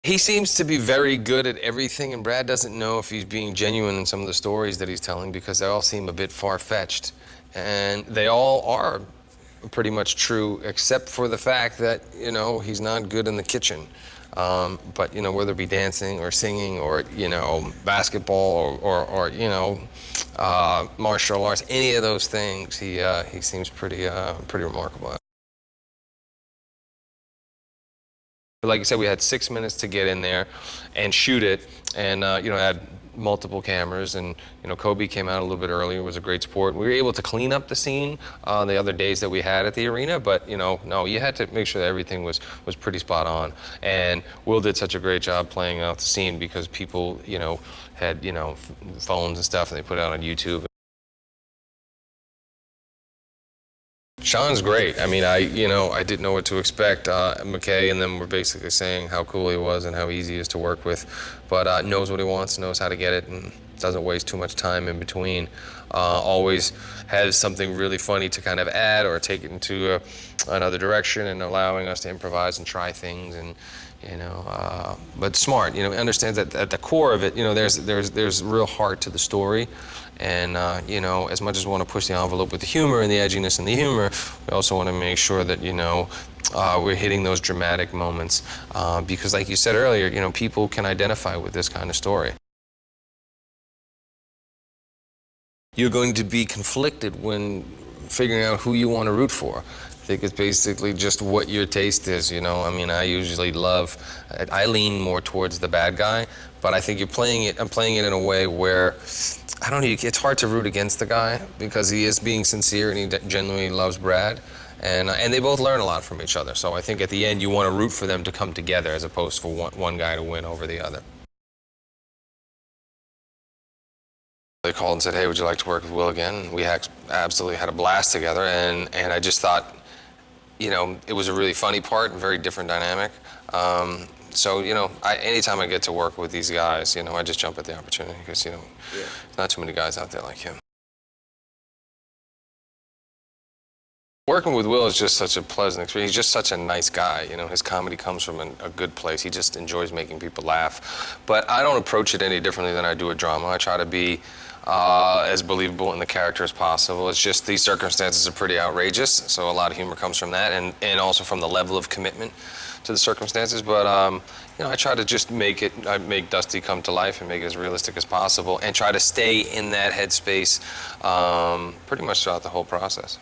He seems to be very good at everything, and Brad doesn't know if he's being genuine in some of the stories that he's telling because they all seem a bit far-fetched. And they all are pretty much true, except for the fact that, he's not good in the kitchen. But, whether it be dancing or singing or, basketball or martial arts, any of those things, he seems pretty remarkable. But like you said, we had 6 minutes to get in there and shoot it, and had multiple cameras. And Kobe came out a little bit earlier. It was a great sport. We were able to clean up the scene the other days that we had at the arena, but no, you had to make sure that everything was pretty spot on. And Will did such a great job playing out the scene because people had phones and stuff, and they put it out on YouTube. Sean's great. I mean, I didn't know what to expect. McKay and them were basically saying how cool he was and how easy he is to work with, but knows what he wants, knows how to get it, and doesn't waste too much time in between. Always has something really funny to kind of add or take it into another direction, and allowing us to improvise and try things. And but smart. Understands that at the core of it, there's real heart to the story. And as much as we want to push the envelope with the humor and the edginess and the humor, we also want to make sure that we're hitting those dramatic moments because, like you said earlier, people can identify with this kind of story. You're going to be conflicted when figuring out who you want to root for. I think it's basically just what your taste is, I mean, I lean more towards the bad guy, but I think I'm playing it in a way where, I don't know, it's hard to root against the guy because he is being sincere and he genuinely loves Brad. And they both learn a lot from each other. So I think at the end you want to root for them to come together as opposed for one guy to win over the other. They called and said, "Hey, would you like to work with Will again?" We absolutely had a blast together, and I just thought, it was a really funny part, very different dynamic. So, anytime I get to work with these guys, I just jump at the opportunity because, there's not too many guys out there like him. Working with Will is just such a pleasant experience. He's just such a nice guy. His comedy comes from a good place. He just enjoys making people laugh. But I don't approach it any differently than I do a drama. I try to be as believable in the character as possible. It's just these circumstances are pretty outrageous, so a lot of humor comes from that, and also from the level of commitment to the circumstances. But I try to just make Dusty come to life and make it as realistic as possible, and try to stay in that headspace pretty much throughout the whole process.